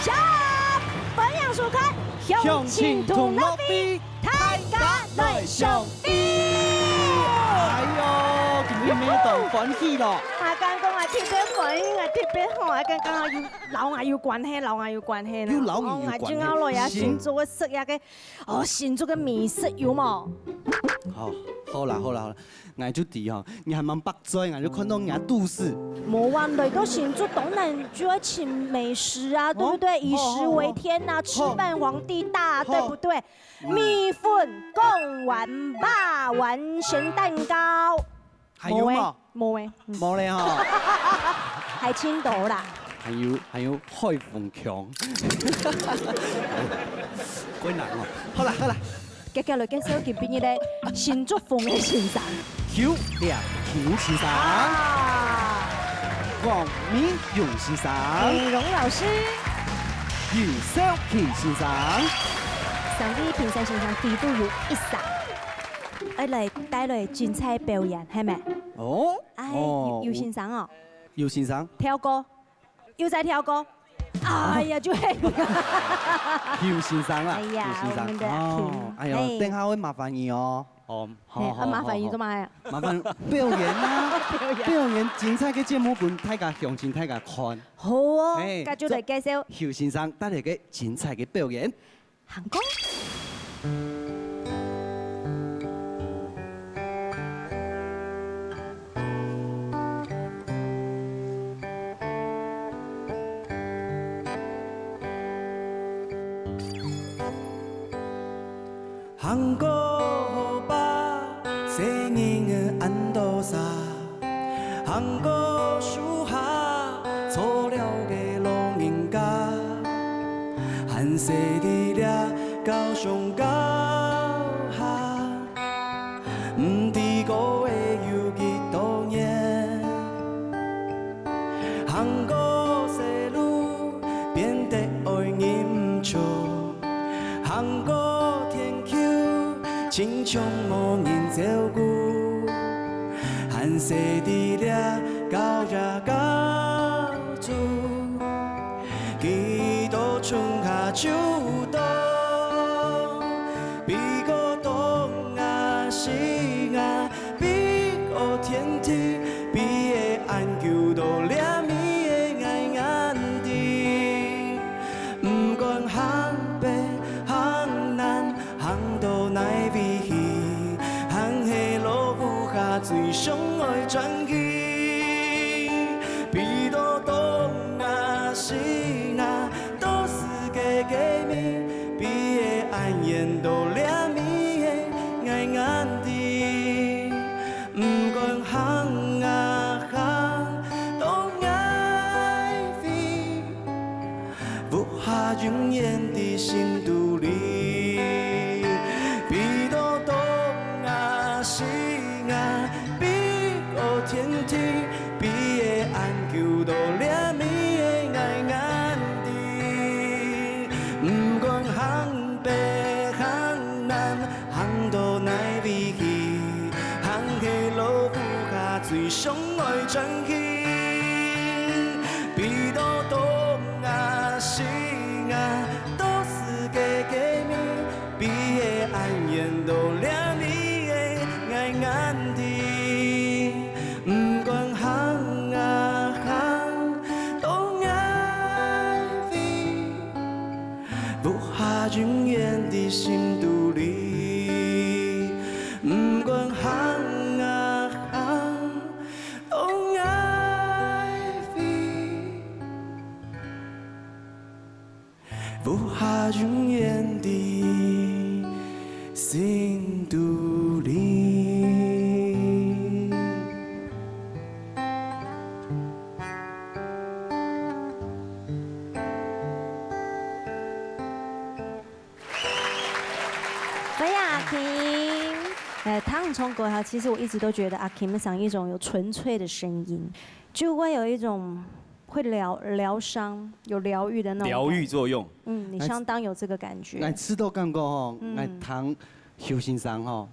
下分享书刊，向前同乐比，大家来相比。哎呦，今日咩都欢喜咯！阿刚讲啊，特别欢喜啊，特别好啊，刚刚啊，老牙有关系，老牙有关系啦。有老牙有关系最后来啊，新竹嘅食嘢嘅，新竹嘅美食有冇？好啦，俺就知吼，你还蛮北嘴，俺就看到俺都市。冇话来到新竹，当然就要请美食啊，对不对？以食为天呐，吃饭皇帝大，对不对？米粉、贡丸、霸丸、咸蛋糕，还有嘛？冇诶，冇咧吼。海青豆啦。还有海凤强，quên nặng rồi. 好啦，接下来介绍佢邊嘅新竹風嘅先生。邱亮邱先生，黃明勇先生，李榮老師，袁少奇先生，上啲評審先生地都有一殺，嚟帶來精彩表演，係咪？哦，尤先生哦，尤先生，跳歌，又在跳歌。哎呀，就係邱先生啦，哎呀，我們的哎呦，等下會麻煩你哦。哦，好，麻煩你做咩啊？麻煩表演啦，表演精彩嘅節目本大家向前大家看。好啊，繼續嚟介紹邱先生帶嚟嘅精彩嘅表演。行歌。생일은 안도사 한국 수하 소려의 롱인가 한세디랴高雄高哈디고의 유기동예 한국세루 변대 얼님초 한국天큐青琼梦인照顧 한세디랴高呀高주 기도충하주도 비고동아시아 비고텐티 비에 안규도 랴미에 ꯉাইꯉান디 건항배 항난 항도 나이비히 항해로 부하最凶愛傳奇比到東亞西亞都是嘅嘅咪比嘅安言都兩咪嘅愛眼啲唔管行啊行都愛飛不怕永遠的心獨立比到東亞西亞天梯比嘅安求到兩米嘅愛眼啲，唔管行北行南行到哪邊去，行嘅路不下最相愛傳奇，比到東亞西亞都是嘅嘅咪，比嘅安言到兩米嘅愛眼啲。永遠的心獨立，唔管行啊行，都愛飛，不怕永遠的心獨立。唐从国豪，其实我一直都觉得阿 Kim 上一种有纯粹的声音，就会有一种会疗伤、有疗愈的那种疗愈作用。你相当有这个感觉。俺吃到感觉吼，俺唐邱先生吼，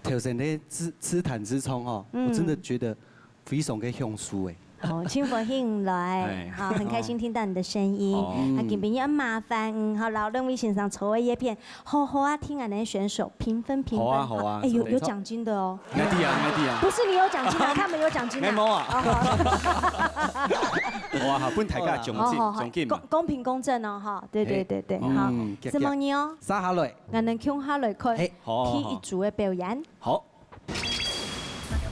头先的自弹自唱吼，我真的觉得非常的享受诶。哦，清佛兴来，好，很开心听到你的声音。那给别人麻烦，好，老任为先生抽叶片，好好啊，听俺的选手评分。好啊好啊，哎，有奖金的哦。爱弟啊，不是你有奖金啊，他们有奖金啊。冇啊。好啊，本大家奖金嘛。公平公正哦，哈，对，好，什么你哦？沙下来，俺能听下来看，好，一组的表演。好。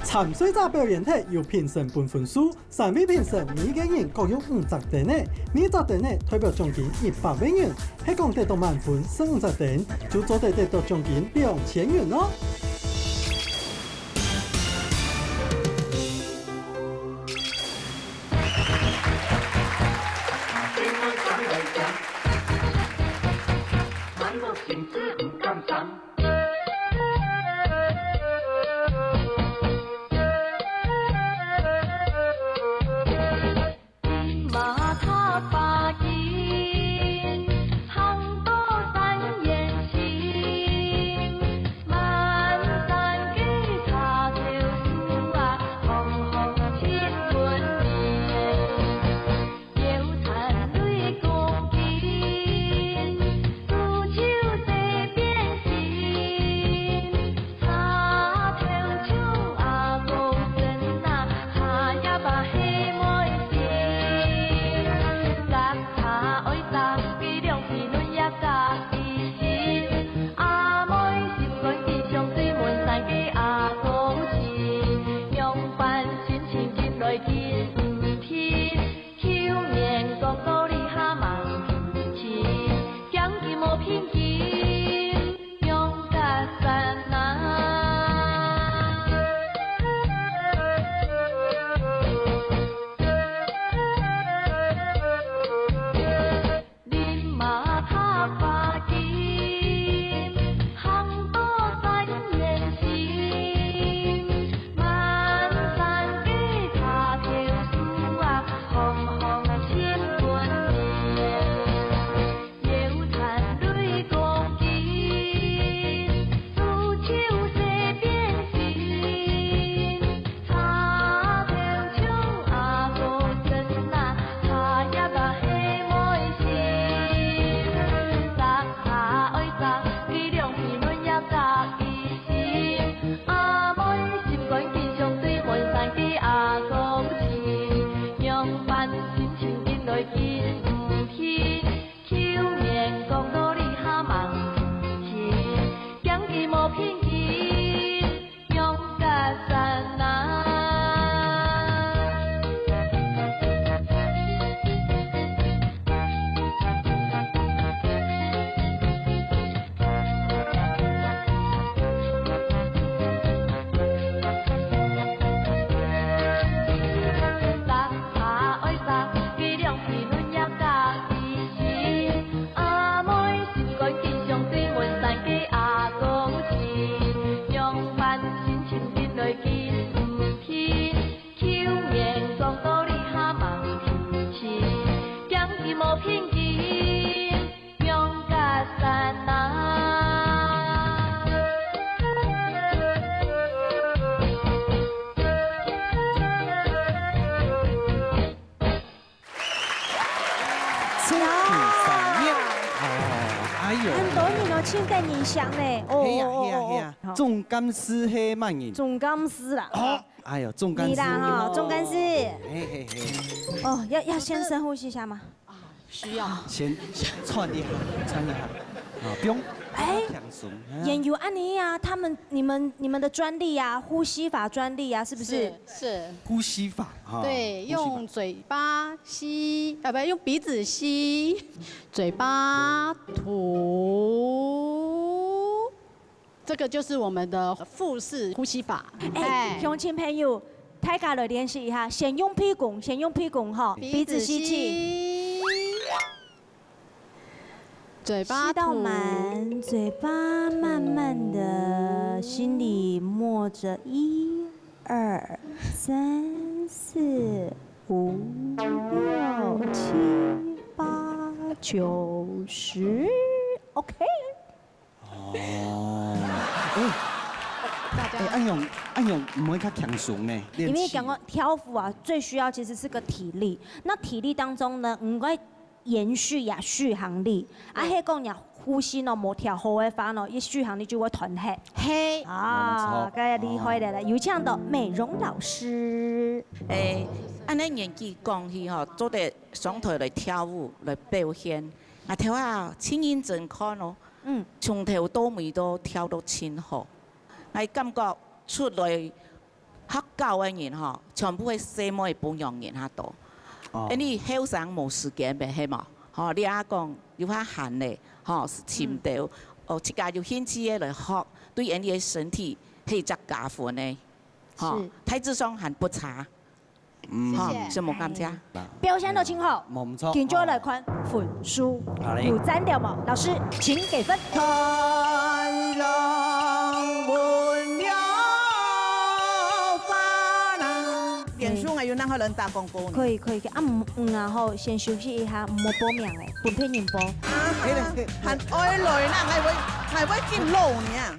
参赛者表演体由评审判分数，3位评审每个人各有50点呢，每10点呢代表奖金100万元，係講得到滿分50點，就做得到獎金2000元咯。清代影响嘞，哦，总干事黑慢人，总干事啦，哎呦，总干事，你啦哈，总干事，嘿。哦，要先深呼吸一下吗？需要。先串一下，不用。哎，演员安妮呀，你们的专利呀，呼吸法专利呀，是不是？是。呼吸法哈。对，用嘴巴吸，不用鼻子吸，嘴巴吐。这个就是我们的腹式呼吸法。哎，乡亲朋友，大家来练习一下，先用屁股哈，鼻子吸气。嘴巴吸到满，嘴巴慢慢的，心里默着1、2、3、4、5、6、7、8、9、10 ，OK。大家按用唔会较强壮呢？因为讲过跳舞啊，最需要其实是个体力。那体力当中呢，唔该延续呀续航力，啊，迄讲呀呼吸呢无调好的话呢，伊续航力就会断气。嘿，啊，个厉害的了，有请到美容老师。按咱年纪讲起吼，做得上台来跳舞来表现，啊跳啊轻音真看哦，从头到尾都跳到真好，我感觉出来学教的人吼，全部係細妹本樣人遐多，因為後生冇時間唄，係嘛？吼，你阿講要遐閒咧，吼潛到，哦，自家有興趣嘅來學，對人哋嘅身體係則加分嘅，吼，體質上還不差。好，是冇咁差。表現得挺好，冇唔錯。緊接來看分數，有3條嘛？老師請給分。太陽換了花啦。點數我要讓人打廣告呢。可以，啊啊好，先休息一下，唔好報名誒，本片人播。很愛來啦，係會見路呢。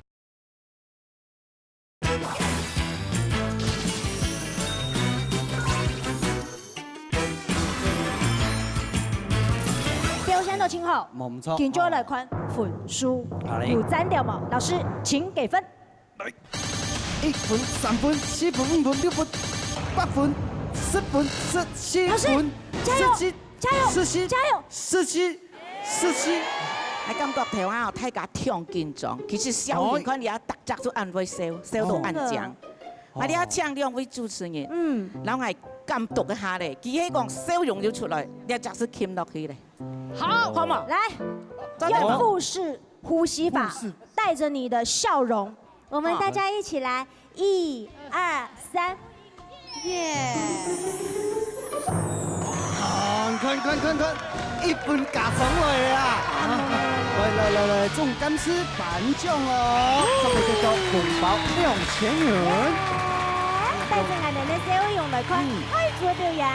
表現得挺好，冇唔錯。緊接來看分數，有3條嘛？老師請給分。 1分、3分、4分、5分、6分、8分、10分、17分、17、17、17、17。我感覺台灣大家挺緊張，其實小人看你啊，特質都按會笑到按講。啊，你啊唱兩位主持人，然後我監督一下咧，佢喺講笑容就出來，你就是 keep 落去咧。好，好嘛，來，用腹式呼吸法，帶着你的笑容，我們大家一起來，1、2、3，耶！看，1分加上來啊！來，總監司頒獎哦，這個叫做紅包2000元。帶着我哋嘅笑容來看開組表演。 太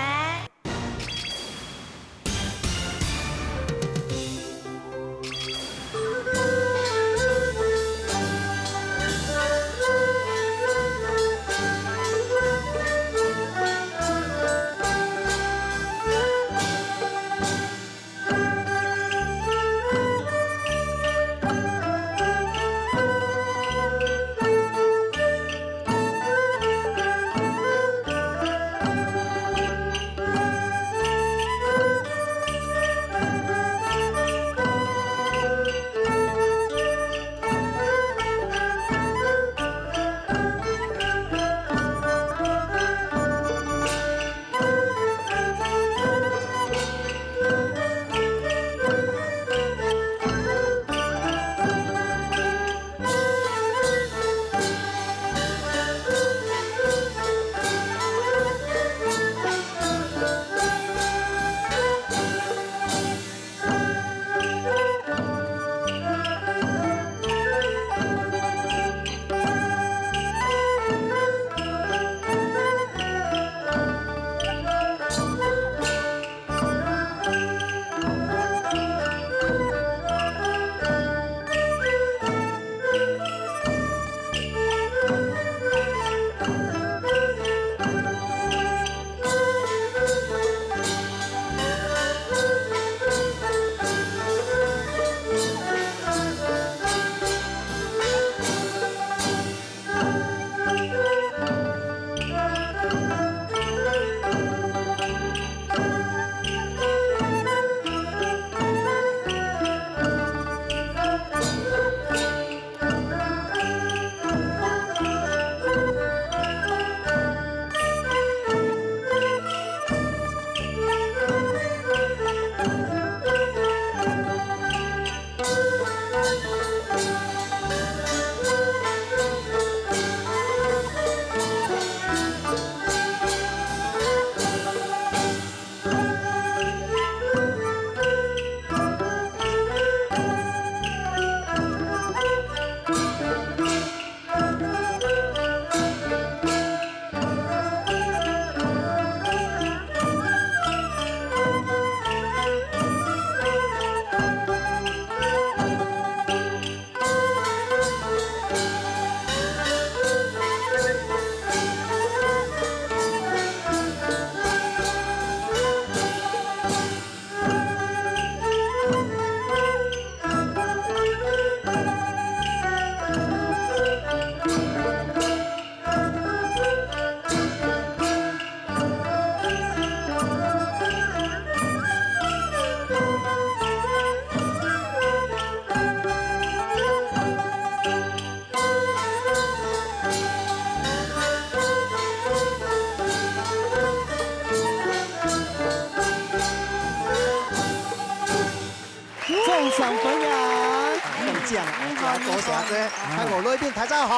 多謝啫，喺我呢邊睇真好。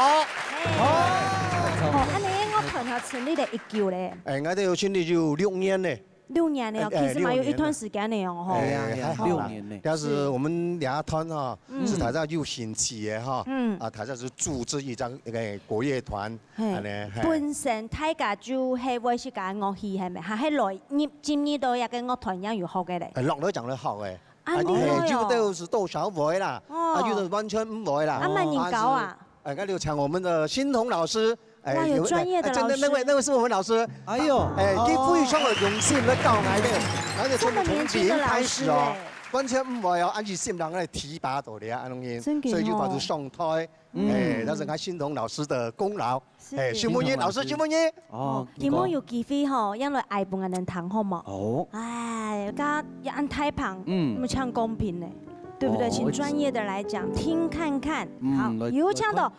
安尼我團下成立了1舊咧。我哋要成立有6年呢。6年了，其實蠻有一段時間的哦。6年呢。但是我們兩團哈，是台上有興趣的哈。台上是組織一張國樂團。本身大家就係會是講樂器係咪？係來今年到一個樂團樣有學嘅咧。落嚟講得好嘅。有都是多少會啦，有的完全唔會啦。蠻年高啊。我哋請我們的新彤老師。哇，有專業的老師。那位是我們老師。哎呦，佢非常的用心嚟教我哋，而且從零開始哦，完全唔會哦，按住新人嚟提拔到的啊，安東西，所以就把它上台。那是我新彤老師的功勞。徐夢怡老師，徐夢怡。希望有機會吼，讓來愛本嘅人談好嘛。哎，家一按太旁，唔唱公平呢，對不對？請專業的來講，聽看看。好，有唱到。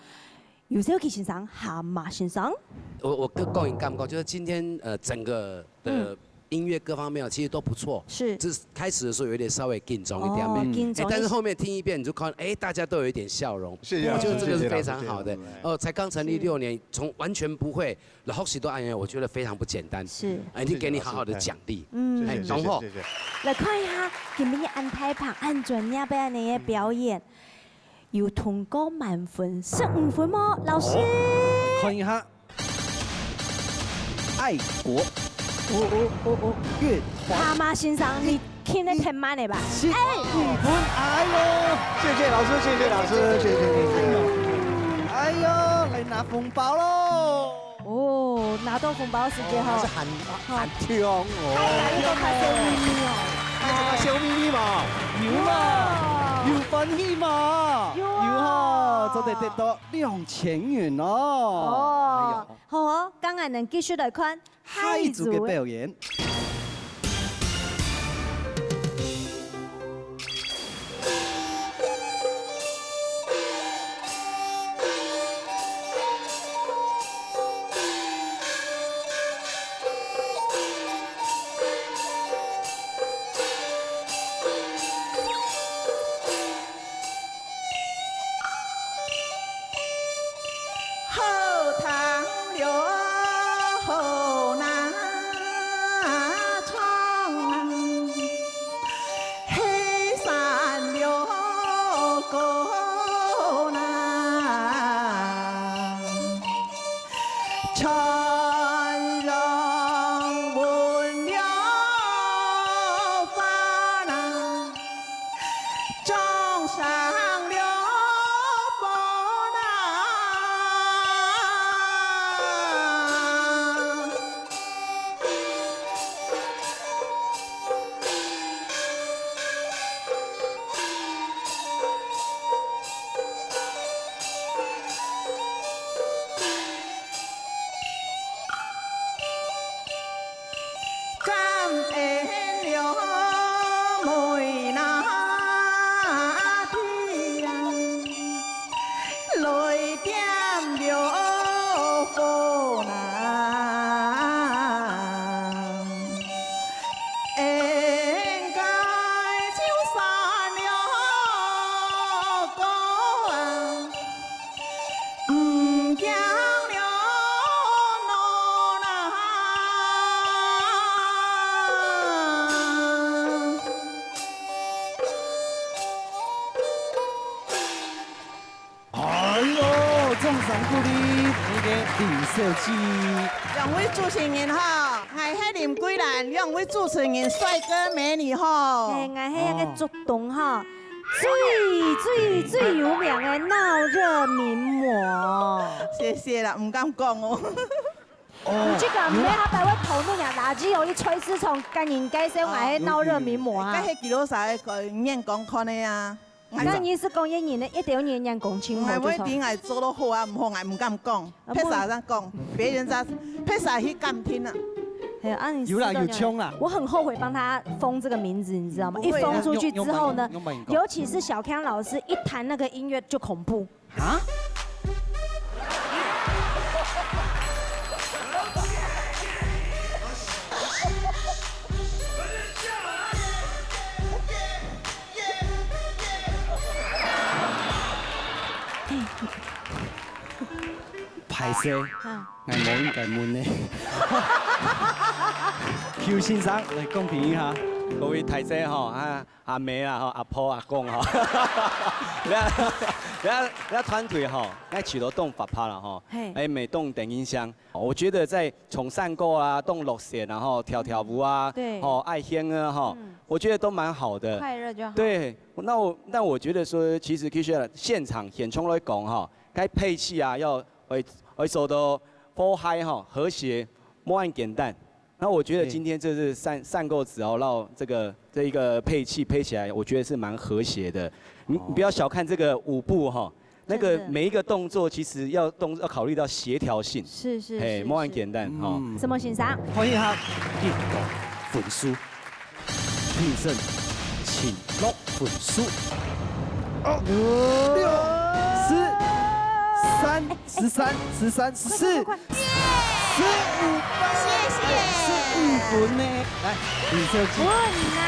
有時候去欣賞蛤蟆欣賞。我個人感覺就是今天整個的音樂各方面其實都不錯。是。只是開始的時候有點稍微緊張一點點。但是後面聽一遍你就看，大家都有一點笑容。是啊。我覺得這個是非常好的。才剛成立6年，從完全不會，然後許多按樂，我覺得非常不簡單。是。一定給你好好的獎勵。懂冇？來看一下，今日按太旁按專業俾你嘅表演。有通過滿分15分嗎？老師，看一下，愛國，樂團。蛤蟆欣賞，你聽得挺慢的吧？5分，哎呦，謝謝老師，謝謝老師，謝謝你。哎呦，來拿紅包嘍！哦，拿到紅包時間哈。很跳哦。呢個係小咪咪哦。係小咪咪嘛？有嘛？有歡喜嘛？有哈，就得到2000元哦。哦，好啊，今日能繼續來看海族嘅表演。2位主持人哈，係林桂蘭，2位主持人帥哥美女哈。係我係一個竹東哈，最有名嘅鬧熱名模。謝謝啦，唔敢講哦。唔知講咩？他把我頭弄人垃圾，我一吹絲蟲，跟人介紹我係鬧熱名模啊。咁係幾多歲個演講看的啊？那你是講演員咧，一定要演員講清楚。我點係做得好啊，唔好我唔敢講，拍啥人講，別人咋拍啥去敢聽啊？有啦，有槍啦！我很後悔幫他封這個名字，你知道嗎？一封出去之後呢，尤其是小康老師一彈那個音樂就恐怖。啊？势，我冇應該問呢。邱先生嚟公平一下，各位大姐吼，阿妹啦，阿婆阿公吼，你团队吼，爱取得动法拍了吼，哎，每动等音箱，我觉得在从散购啊，动落线，然后跳舞啊，对，哦，爱香啊哈，我觉得都蛮好的，快乐就好。对，那我觉得说，其实现场演唱来讲哈，该配器啊要会走的 full high 哈，和谐，莫按简单。那我觉得今天这是散购只要让这一个配器配起来，我觉得是蛮和谐的。你不要小看这个舞步哈，那个每一个动作其实要考虑到协调性。是。哎，莫按简单哈。什么欣赏？欢迎下运动粉书，评审请落粉书。6、10、13、13、14、15分，谢谢。15分呢，来，李小姐。稳啦，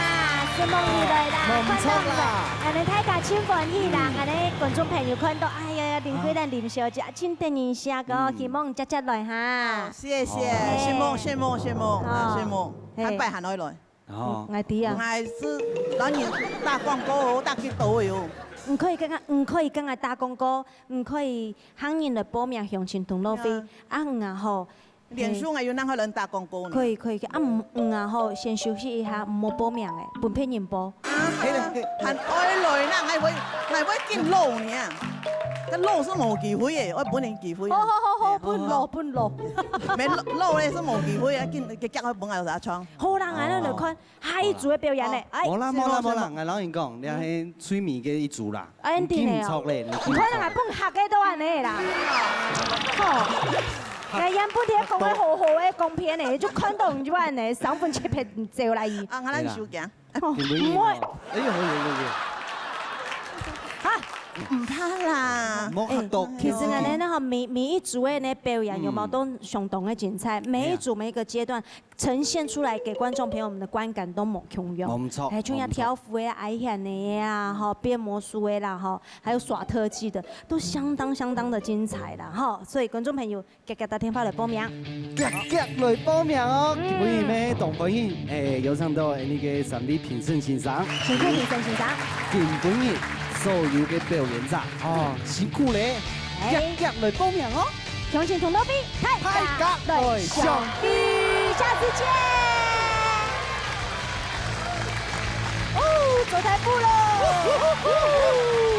是梦里来啦，唔错啦。安尼大家真欢喜啦，安尼观众朋友看到，哎呀，林贵咱林小姐，请等一下个，希望接来哈。谢谢，羡慕，还拜下来来。哦，我知啊。我是咱人打广告，打去倒哟。唔可以跟我打广告，唔可以喊人来报名详情登录费，啊吼。脸书还有哪个人打广告呢？可以，啊吼，先休息一下，唔好报名诶，分骗人报。还爱来啦，还会见路呢。个路是冇机会嘅，我本人机会。好，本路。没路咧是冇机会啊，见佢夹去本下有啥窗。好啦，我哋嚟看下一組嘅表演咧。冇啦，我老人講，你係催眠嘅一組啦。唔錯咧，唔可能係本客嘅都安尼啦。吼。哎，人本地講嘅好嘅講片嚟，就看到唔知話呢，3分7片照嚟。啊，我哋收驚。唔會。哎呀，唔怕啦，冇嚇到。其實我哋呢每一組嘅呢表演有冇都相當嘅精彩，每一組每一個階段呈現出來給觀眾朋友們的觀感都冇共樣。冇錯。係仲有跳舞嘅、愛演嘅啊，哈，變魔術嘅啦，哈，還有耍特技的，都相當的精彩啦，哈。所以觀眾朋友，夾打電話嚟報名。夾來報名哦！歡迎咩同歡迎誒，有請到呢個3位評審先生。辛苦評審先生。今日所有嘅表演者，哦，辛苦咧！夾來報名哦！詳情同多飛，太格來相遇，下次見。哦，走台步嘍！